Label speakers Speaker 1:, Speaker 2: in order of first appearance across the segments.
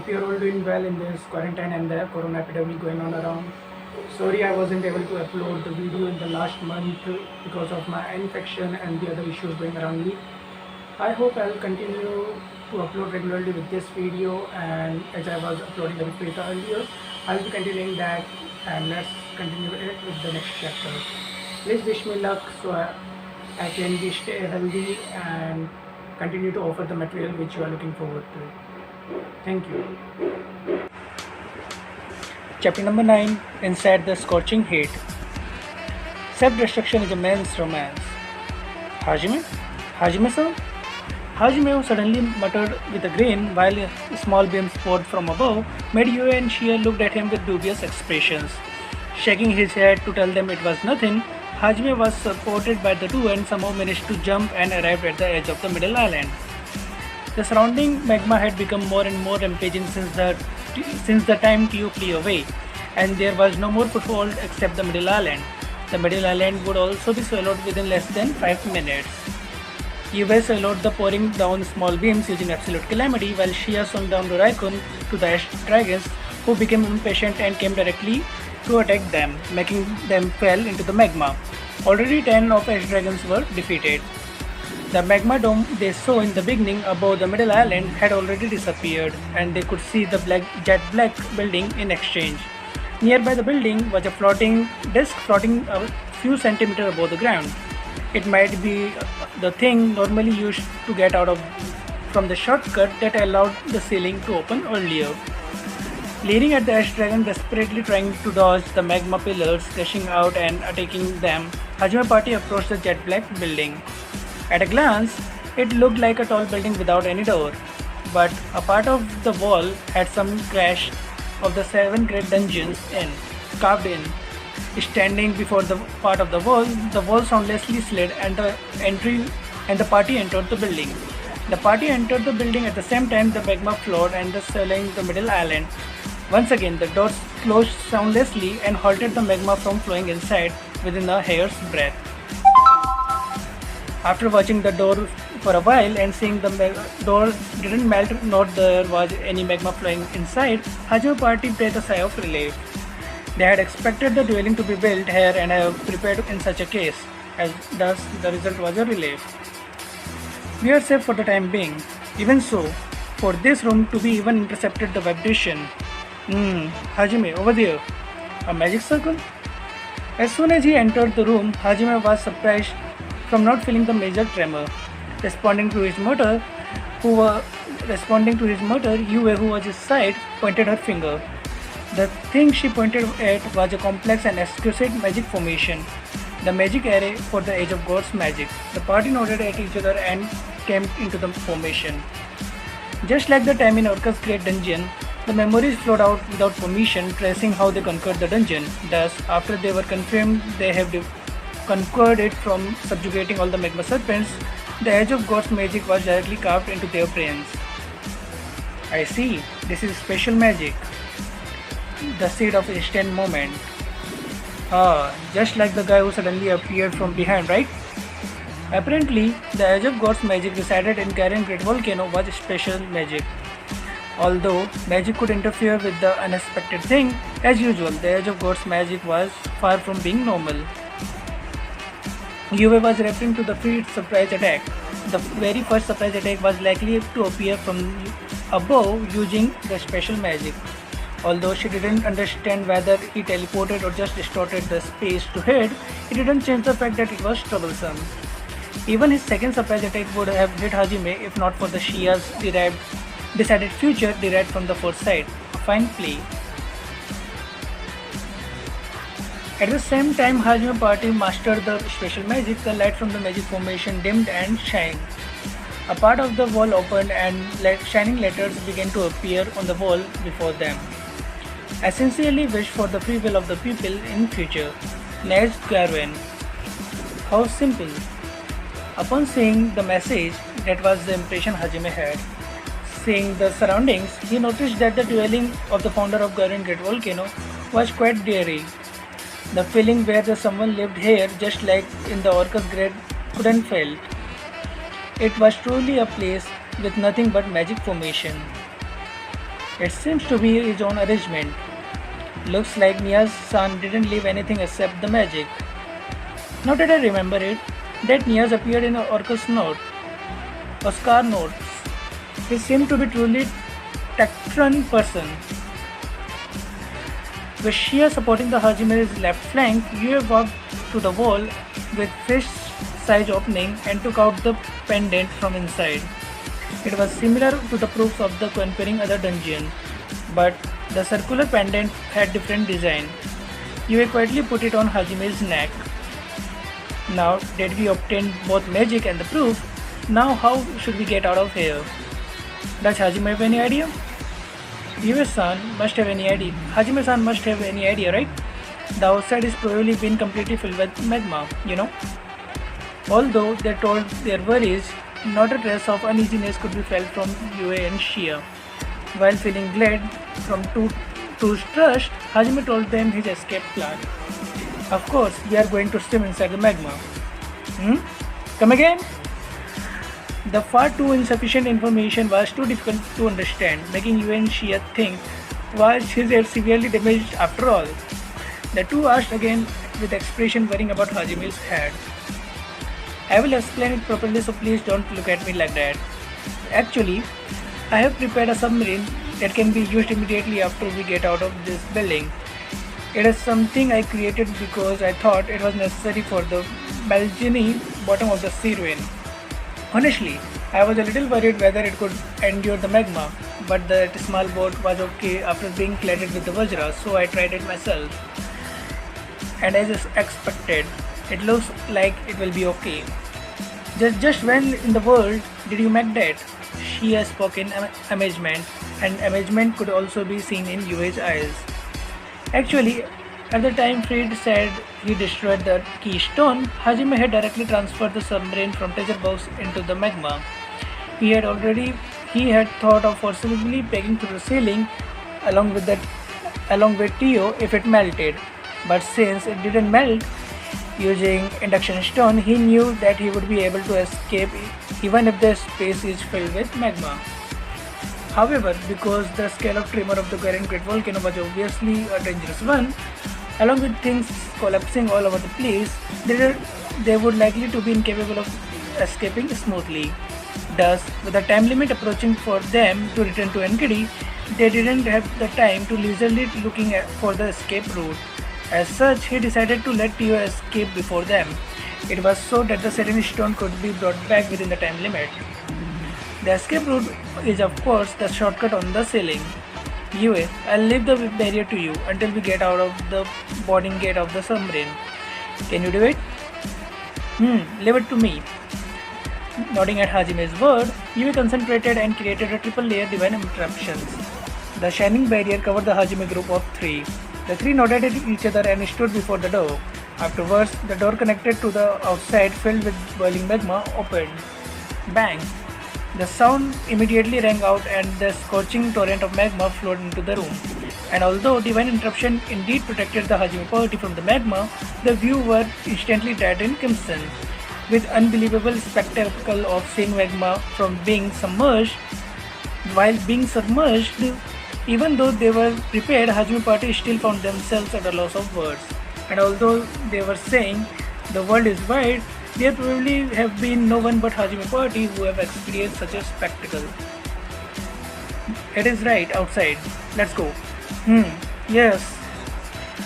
Speaker 1: hope you're all doing well in this quarantine and the corona epidemic going on around. Sorry I wasn't able to upload the video in the last month because of my infection and the other issues going around me. I hope I'll continue to upload regularly with this video, and as I was uploading the beta earlier, I'll be continuing that, and let's continue it with the next chapter. Please wish me luck so I can be stay healthy and continue to offer the material which you are looking forward to. Thank you. Chapter number 9, Inside the Scorching Heat. Self-destruction is a man's romance. Hajime? Hajime-san? Hajime, who suddenly muttered with a grin while small beams poured from above, made Yue and Shia looked at him with dubious expressions. Shaking his head to tell them it was nothing, Hajime was supported by the two and somehow managed to jump and arrived at the edge of the middle island. The surrounding magma had become more and more rampaging since the time Tio flew away, and there was no more foothold except the middle island. The middle island would also be swallowed within less than 5 minutes. Yue swallowed the pouring down small beams using absolute calamity, while Shia swung down the Raikun to the ash dragons, who became impatient and came directly to attack them, making them fall into the magma. Already 10 of ash dragons were defeated. The magma dome they saw in the beginning above the middle island had already disappeared, and they could see the jet black building in exchange. Nearby the building was a floating disc floating a few centimeters above the ground. It might be the thing normally used to get out of from the shortcut that allowed the ceiling to open earlier. Leering at the ash dragon desperately trying to dodge the magma pillars crashing out and attacking them, Hajime party approached the jet black building. At a glance, it looked like a tall building without any door, but a part of the wall had some crash of the 7 great dungeons carved in. Standing before the part of the wall soundlessly slid and the party entered the building. The party entered the building at the same time the magma flowed and swallowing the middle island. Once again, the doors closed soundlessly and halted the magma from flowing inside within a hair's breadth. After watching the door for a while and seeing the door didn't melt nor there was any magma flowing inside, Hajime party breathed a sigh of relief. They had expected the dwelling to be built here and have prepared in such a case, as thus the result was a relief. We are safe for the time being. Even so, for this room to be even intercepted the vibration. Hajime, over there. A magic circle? As soon as he entered the room, Hajime was surprised from not feeling the major tremor. Responding to his mutter, Yue, who was his side, pointed her finger. The thing she pointed at was a complex and exquisite magic formation, the magic array for the Age of Gods magic. The party nodded at each other and came into the formation. Just like the time in Orca's Great Dungeon, the memories flowed out without permission, tracing how they conquered the dungeon. Thus, after they were confirmed they have conquered it from subjugating all the magma serpents, the Age of Gods magic was directly carved into their brains. I see, this is special magic. The seed of instant moment. Just like the guy who suddenly appeared from behind, right? Apparently, the Age of Gods magic resided in Garen Great Volcano was special magic. Although magic could interfere with the unexpected thing, as usual, the Age of Gods magic was far from being normal. Yue was referring to the first surprise attack. The very first surprise attack was likely to appear from above using the special magic. Although she didn't understand whether he teleported or just distorted the space to hit, it didn't change the fact that it was troublesome. Even his second surprise attack would have hit Hajime if not for the Shia's decided future derived from the foresight. A fine play. At the same time Hajime party mastered the special magic, the light from the magic formation dimmed and shined. A part of the wall opened and shining letters began to appear on the wall before them. I sincerely wish for the free will of the people in future. Nez Garwen. How simple. Upon seeing the message, that was the impression Hajime had. Seeing the surroundings, he noticed that the dwelling of the founder of Garen Great Volcano was quite dreary. The feeling where someone lived here just like in the Orcus Great couldn't fail. It was truly a place with nothing but magic formation. It seems to be his own arrangement. Looks like Nia's son didn't leave anything except the magic. Now that I remember it, that Nia's appeared in Oscar notes. He seemed to be truly Tectron person. With Shia supporting the Hajime's left flank, Yue walked to the wall with fist-size opening and took out the pendant from inside. It was similar to the proofs of the conquering other dungeon, but the circular pendant had different design. Yue quietly put it on Hajime's neck. Now that we obtained both magic and the proof, now how should we get out of here? Does Hajime have any idea? Yue-san must have any idea. Hajime-san must have any idea, right? The outside is probably been completely filled with magma, you know. Although they told their worries, not a trace of uneasiness could be felt from Yue and Shia. While feeling glad from Tu's trust, Hajime told them his escape plan. Of course, we are going to swim inside the magma. Come again? The far too insufficient information was too difficult to understand, making Yue and Shia think, was his head severely damaged after all? The two asked again with expression worrying about Hajime's head. I will explain it properly, so please don't look at me like that. Actually, I have prepared a submarine that can be used immediately after we get out of this building. It is something I created because I thought it was necessary for the Balgini bottom of the sea ruin. Honestly, I was a little worried whether it could endure the magma, but that small boat was okay after being flooded with the Vajra, so I tried it myself. And as expected, it looks like it will be okay. Just when in the world did you make that? She has spoken amazement, and amazement could also be seen in Yue's eyes. Actually, at the time Fred said he destroyed the keystone, Hajime had directly transferred the submarine from treasure box into the magma. He had thought of forcibly pegging through the ceiling along with Tio if it melted. But since it didn't melt, using induction stone, he knew that he would be able to escape even if the space is filled with magma. However, because the scale of tremor of the current great volcano was obviously a dangerous one, along with things collapsing all over the place, they would likely to be incapable of escaping smoothly. Thus, with the time limit approaching for them to return to Enkidi, they didn't have the time to leisurely looking for the escape route. As such, he decided to let Tio escape before them. It was so that the Serene Stone could be brought back within the time limit. The escape route is of course the shortcut on the ceiling. Yue, I'll leave the barrier to you until we get out of the boarding gate of the submarine. Can you do it? Leave it to me. Nodding at Hajime's word, Yue concentrated and created a triple layer divine interruptions. The shining barrier covered the Hajime group of three. The three nodded at each other and stood before the door. Afterwards, the door connected to the outside filled with boiling magma opened. Bang! The sound immediately rang out and the scorching torrent of magma flowed into the room. And although divine interruption indeed protected the Hajime party from the magma, the view were instantly dyed in crimson. With unbelievable spectacle of seeing magma from being submerged, while being submerged, even though they were prepared, Hajime party still found themselves at a loss of words. And although they were saying the world is wide, there probably have been no one but Hajime party who have experienced such a spectacle. It is right outside. Let's go. Yes.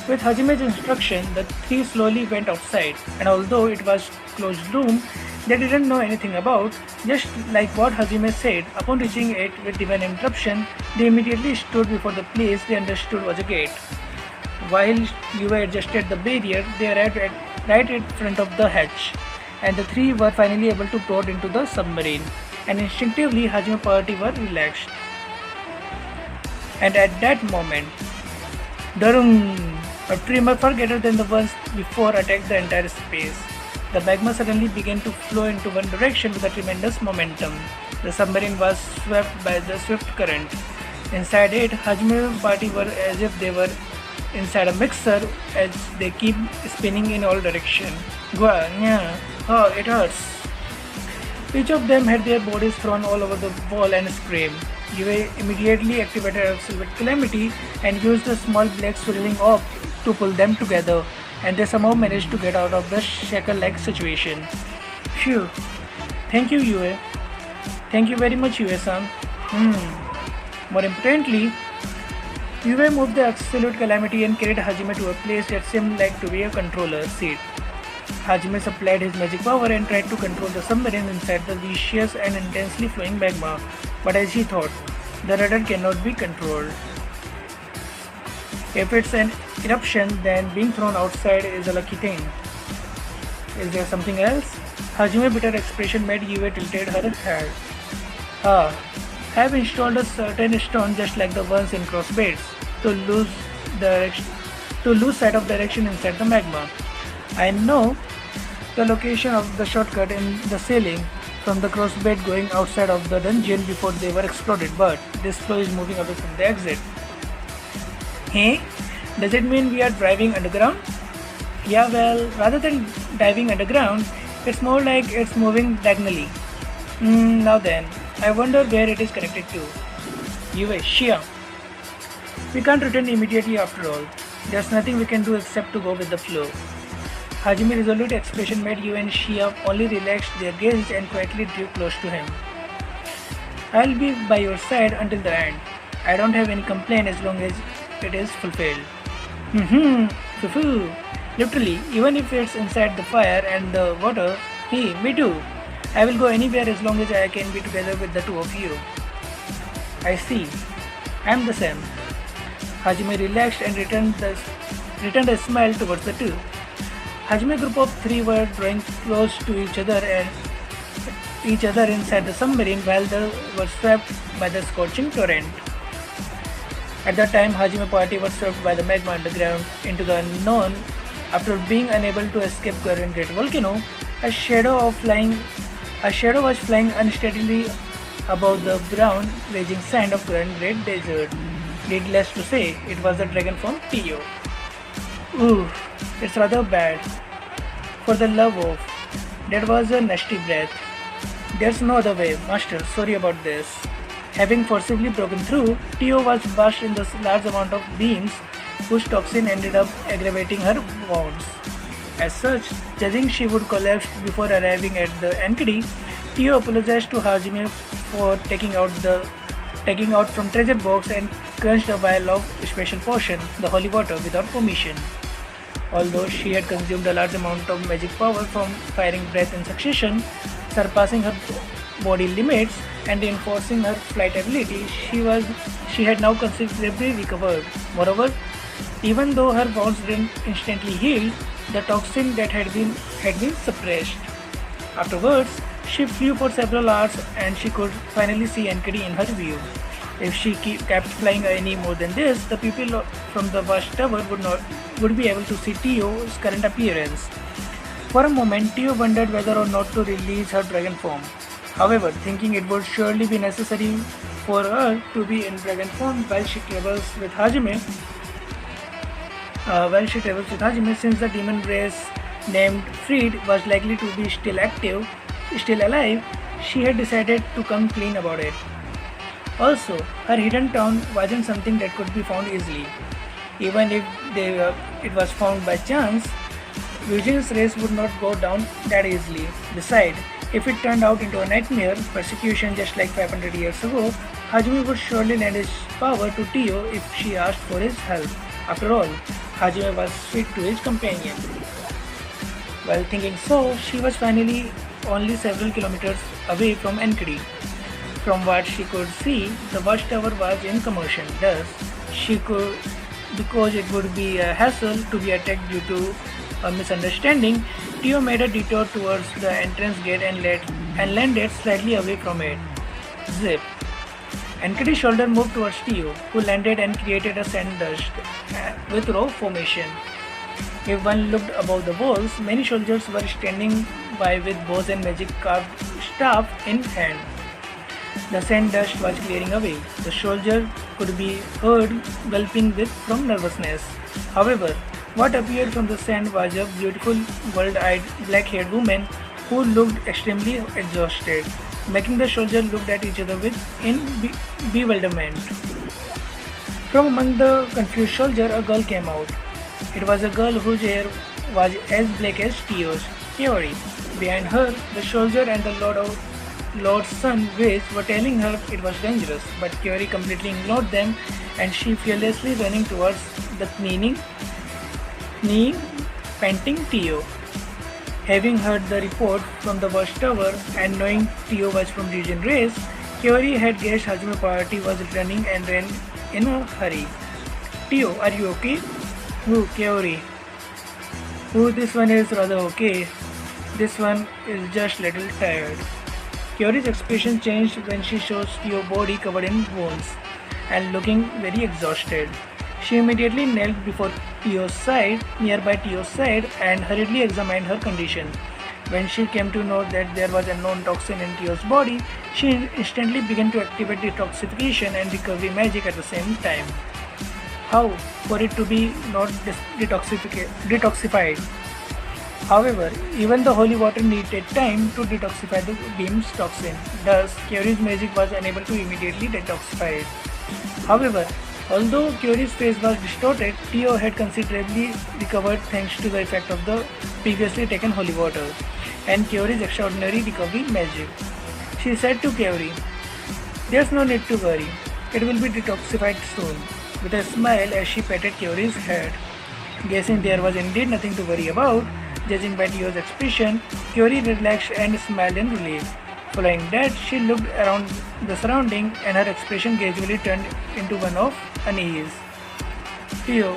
Speaker 1: With Hajime's instruction, the three slowly went outside, and although it was closed room they didn't know anything about, just like what Hajime said, upon reaching it with divine interruption, they immediately stood before the place they understood was a gate. While Yue adjusted the barrier, they arrived right in front of the hatch, and the three were finally able to board into the submarine, and instinctively Hajime party were relaxed. And at that moment, Darum, a tremor far greater than the ones before attacked the entire space. The magma suddenly began to flow into one direction with a tremendous momentum. The submarine was swept by the swift current. Inside it, Hajime party were as if they were inside a mixer as they keep spinning in all directions. Oh, it hurts. Each of them had their bodies thrown all over the wall and screamed. Yue immediately activated Absolute Calamity and used the small black swirling orb to pull them together, and they somehow managed to get out of the shackle-like situation. Phew. Thank you, Yue. Thank you very much, Yue-san. More importantly, Yue moved the Absolute Calamity and carried Hajime to a place that seemed like to be a controller seat. Hajime supplied his magic power and tried to control the submarine inside the viscous and intensely flowing magma, but as he thought, the rudder cannot be controlled. If it's an eruption, then being thrown outside is a lucky thing. Is there something else? Hajime's bitter expression made Yue tilted her head. Ah, I have installed a certain stone just like the ones in crossbeds direction, to lose sight of direction inside the magma. I know the location of the shortcut in the ceiling from the crossbed going outside of the dungeon before they were exploded, but this flow is moving away from the exit. Hey, does it mean we are driving underground? Yeah, well, rather than diving underground, it's more like it's moving diagonally. Now then, I wonder where it is connected to. Yue, Shia. We can't return immediately after all. There's nothing we can do except to go with the flow. Hajime's resolute expression made Yue and Shia only relax their gaze and quietly drew close to him. I'll be by your side until the end. I don't have any complaint as long as it is fulfilled. Fufu. Literally, even if it's inside the fire and the water, hey, me too. I will go anywhere as long as I can be together with the two of you. I see. I'm the same. Hajime relaxed and returned a smile towards the two. Hajime's group of three were drawing close to each other inside the submarine while they were swept by the scorching torrent. At that time, Hajime's party was swept by the magma underground into the unknown. After being unable to escape Gurren Great Volcano, a shadow was flying unsteadily above the brown, raging sand of Gurren Great Desert. Needless to say, it was the dragon from Tio. Ooh, it's rather bad. For the love of, that was a nasty breath. There's no other way, Master, sorry about this. Having forcibly broken through, Tio was bashed in the large amount of beams whose toxin ended up aggravating her wounds. As such, judging she would collapse before arriving at the Ankeny, Tio apologized to Hajime for taking out from treasure box and crunched a vial of special potion, the holy water, without permission. Although she had consumed a large amount of magic power from firing breath in succession, surpassing her body limits and reinforcing her flight ability, she had now considerably recovered. Moreover, even though her wounds didn't instantly heal, the toxin that had been suppressed. Afterwards, she flew for several hours and she could finally see Ankeny in her view. If she kept flying any more than this, the people from the vast tower would be able to see Tio's current appearance. For a moment, Tio wondered whether or not to release her dragon form. However, thinking it would surely be necessary for her to be in dragon form while she travels with Hajime, since the demon race named Freed was likely to be still alive, she had decided to come clean about it. Also, her hidden town wasn't something that could be found easily. Even if it was found by chance, Eugene's race would not go down that easily. Besides, if it turned out into a nightmare persecution just like 500 years ago, Hajime would surely lend his power to Tio if she asked for his help. After all, Hajime was sweet to his companion. While thinking so, she was finally only several kilometers away from Ankeny. From what she could see, the watchtower was in commotion. Thus, because it would be a hassle to be attacked due to a misunderstanding, Tio made a detour towards the entrance gate and landed slightly away from it. Zip. Ankeny's shoulder moved towards Tio, who landed and created a sand dust with row formation. If one looked above the walls, many soldiers were standing by with bows and magic carved staff in hand. The sand dust was clearing away. The soldier could be heard gulping from nervousness. However, what appeared from the sand was a beautiful, wild-eyed, black-haired woman who looked extremely exhausted. making the soldiers look at each other with bewilderment. From among the confused soldiers, a girl came out. It was a girl whose hair was as black as Tio's, Kiori. Behind her, the soldier and the Lord's son, Wiz, were telling her it was dangerous, but Kiori completely ignored them and she fearlessly running towards the kneeing, panting Tio. Having heard the report from the watchtower and knowing Tio was from Legion Race, Kiori had guessed Hajime party was returning and ran in a hurry. Tio, are you okay? Who, Kiori? Who, this one is rather okay. This one is just little tired. Kiori's expression changed when she saw Tio's body covered in wounds and looking very exhausted. She immediately knelt before nearby Tio's side, and hurriedly examined her condition. When she came to know that there was a known toxin in Tio's body, she instantly began to activate detoxification and recovery magic at the same time. How? For it to be not detoxified. However, even the holy water needed time to detoxify the beam's toxin. Thus, Kiori's magic was unable to immediately detoxify it. However, although Kiori's face was distorted, Tio had considerably recovered thanks to the effect of the previously taken holy water and Kiori's extraordinary recovery magic. She said to Kiori, "There's no need to worry. It will be detoxified soon," with a smile as she patted Kiori's head. Guessing there was indeed nothing to worry about, judging by Tio's expression, Kiori relaxed and smiled in relief. Following that, she looked around the surrounding and her expression gradually turned into one of unease. Tio,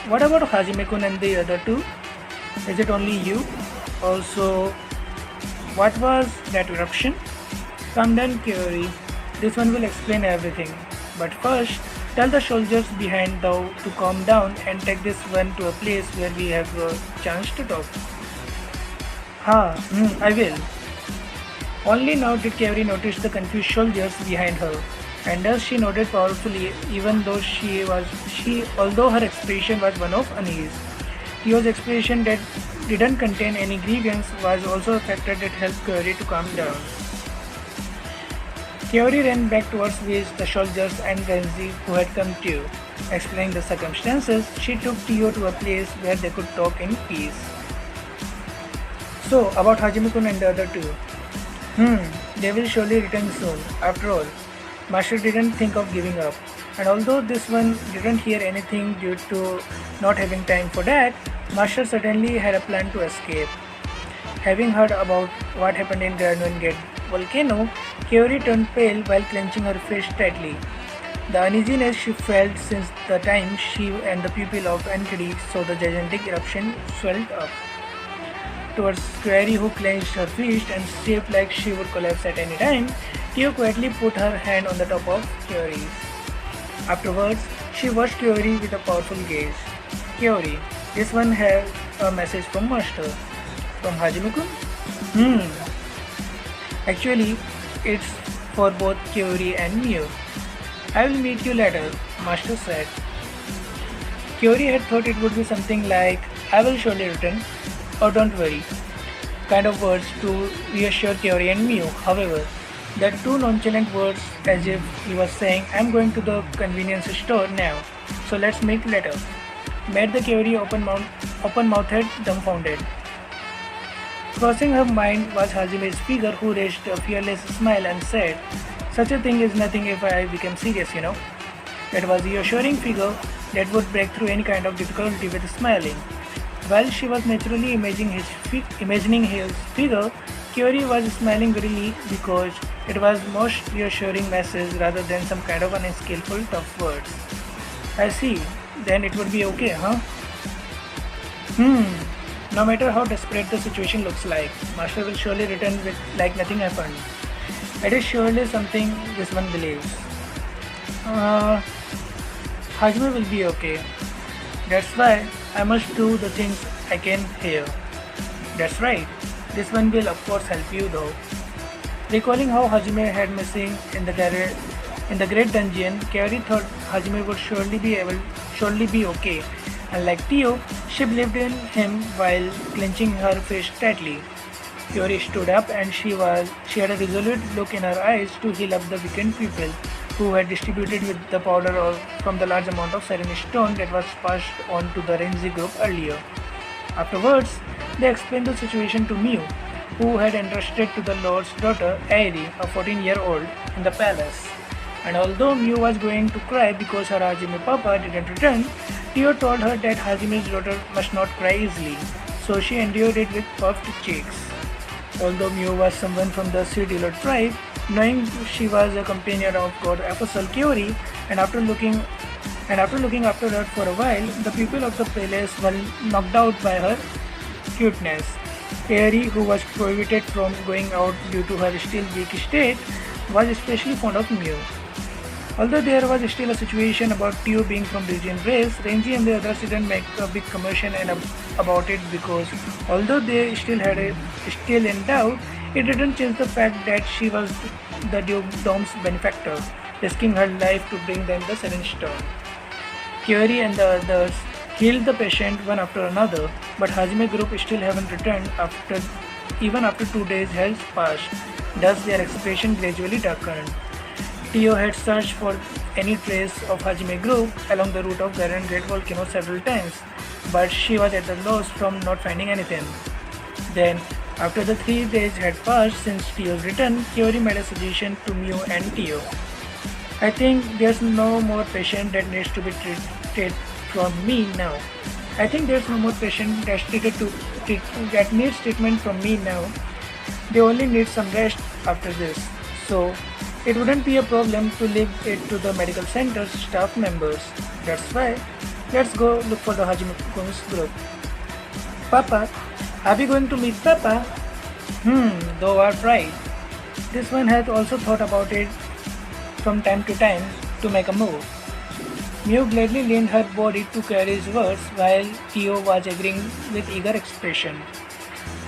Speaker 1: what about Hajime-kun and the other two? Is it only you? Also, what was that eruption? Calm down, Kiori. This one will explain everything. But first, tell the soldiers behind thou to calm down and take this one to a place where we have a chance to talk. I will. Only now did Kiori notice the confused soldiers behind her, and thus she nodded powerfully, even though although her expression was one of unease. Tio's expression that didn't contain any grievance was also a factor that helped Kiori to calm down. Kiori ran back towards Wiz, the soldiers, and Renzi, who had come too. Explaining the circumstances, she took Tio to a place where they could talk in peace. So, about Hajime-kun and the other two. They will surely return soon. After all, Master didn't think of giving up. And although this one didn't hear anything due to not having time for that, Master certainly had a plan to escape. Having heard about what happened in Granuan Gate volcano, Kiori turned pale while clenching her fist tightly. The uneasiness she felt since the time she and the pupil of Ankiri saw the gigantic eruption swelled up. Towards Kiori, who clenched her fist and shaped like she would collapse at any time, Tio quietly put her hand on the top of Kiori's. Afterwards, she watched Kiori with a powerful gaze. Kiori, this one has a message from Master. From Hajime-kun? Actually, it's for both Kiori and Mio. I will meet you later, Master said. Kiori had thought it would be something like, I will surely return, or don't worry, kind of words to reassure Kiori and Mio. However, there are two nonchalant words as if he was saying, I'm going to the convenience store now, so let's meet later. Made the Kiori open-mouthed, dumbfounded. Crossing her mind was Hajime's figure, who raised a fearless smile and said, such a thing is nothing if I become serious, you know. It was a reassuring figure that would break through any kind of difficulty with smiling. While she was naturally imagining his figure, Kiori was smiling really because it was most reassuring message rather than some kind of unskillful tough words. I see. Then it would be okay, huh? No matter how desperate the situation looks like, Master will surely return with like nothing happened. It is surely something this one believes. Hajime will be okay. That's why I must do the things I can here. That's right. This one will of course help you though. Recalling how Hajime had missing in the great dungeon, Kiori thought Hajime would surely be okay. And like Tio, she believed in him while clenching her fist tightly. Kyori stood up and she had a resolute look in her eyes to heal up the weakened people who had distributed with the powder from the large amount of serene stone that was passed on to the Renzi group earlier. Afterwards, they explained the situation to Mew, who had entrusted to the Lord's daughter, Airi, a 14-year-old, in the palace. And although Mew was going to cry because her Hajime Papa didn't return, Tio told her that Hajime's daughter must not cry easily, so she endured it with puffed cheeks. Although Mew was someone from the Sea Dealer tribe, knowing she was a companion of God Apostle Kyori, and after looking after her for a while, the people of the palace were knocked out by her cuteness. Kyori, who was prohibited from going out due to her still weak state, was especially fond of Mew. Although there was still a situation about Tio being from Legion race, Renji and the others didn't make a big commotion about it because although they still in doubt, it didn't change the fact that she was the Dom's benefactor, risking her life to bring them the Serene Stone. Kyori and the others healed the patient one after another, but Hajime group still haven't returned even after 2 days has passed. Thus their expression gradually darkened. Tio had searched for any trace of Hajime group along the route of Garen Great Volcano several times, but she was at a loss from not finding anything. Then, after the 3 days had passed since Tio's return, Kyori made a suggestion to Mew and Tio. I think there's no more patient that needs to be treated from me now. I think there's no more patient that needs treatment from me now. They only need some rest after this. So, it wouldn't be a problem to leave it to the medical center's staff members. That's why, let's go look for the Hajime-kun's group. Papa, are we going to meet Papa? Thou art right. This one has also thought about it from time to time to make a move. Mew gladly leaned her body to Kyori's words while Tio was agreeing with eager expression.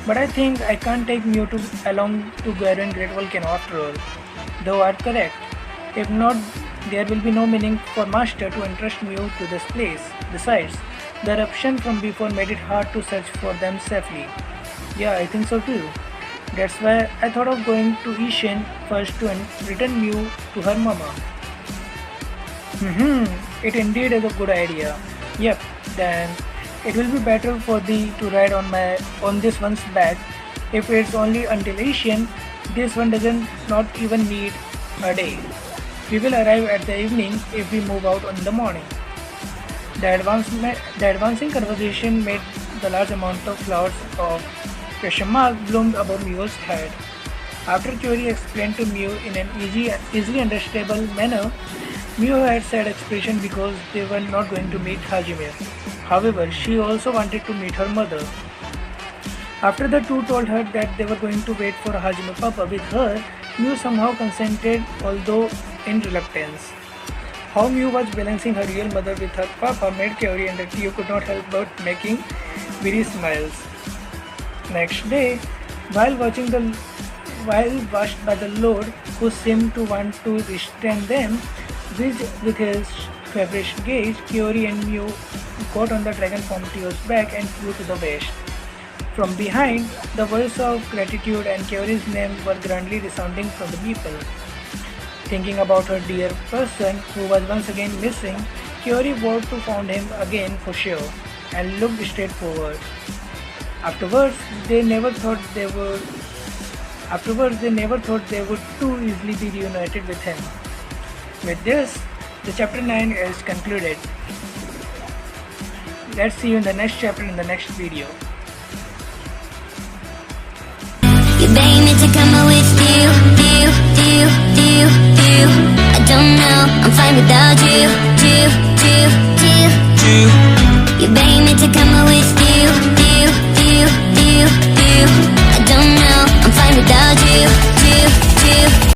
Speaker 1: But I think I can't take Mew along to Garen Great Volcano after all. Thou art correct. If not, there will be no meaning for Master to entrust Mew to this place. Besides, the eruption from before made it hard to search for them safely. Yeah, I think so too. That's why I thought of going to Ishin first to return Mew to her mama. It indeed is a good idea. Yep, then it will be better for thee to ride on this one's back. If it's only until Ishin, this one doesn't not even need a day. We will arrive at the evening if we move out in the morning. The advancing conversation made the large amount of flowers of question mark bloomed above Mew's head. After Kyori explained to Mew in an easily understandable manner, Mew had sad expression because they were not going to meet Hajime. However, she also wanted to meet her mother. After the two told her that they were going to wait for Hajime Papa with her, Mew somehow consented, although in reluctance. How Mew was balancing her real mother with her papa made Kyori and the Tio could not help but making weary smiles. Next day, while watched by the Lord, who seemed to want to restrain them with his feverish gaze, Kyori and Mew got on the dragon from Tio's back and flew to the west. From behind, the voice of gratitude and Kyori's name were grandly resounding from the people. Thinking about her dear person who was once again missing, Kyori vowed to find him again for sure and looked straight forward. Afterwards, they never thought they would too easily be reunited with him. With this, the chapter 9 is concluded. Let's see you in the next chapter in the next video.
Speaker 2: You beg me to come out with you. I don't know, I'm fine without you.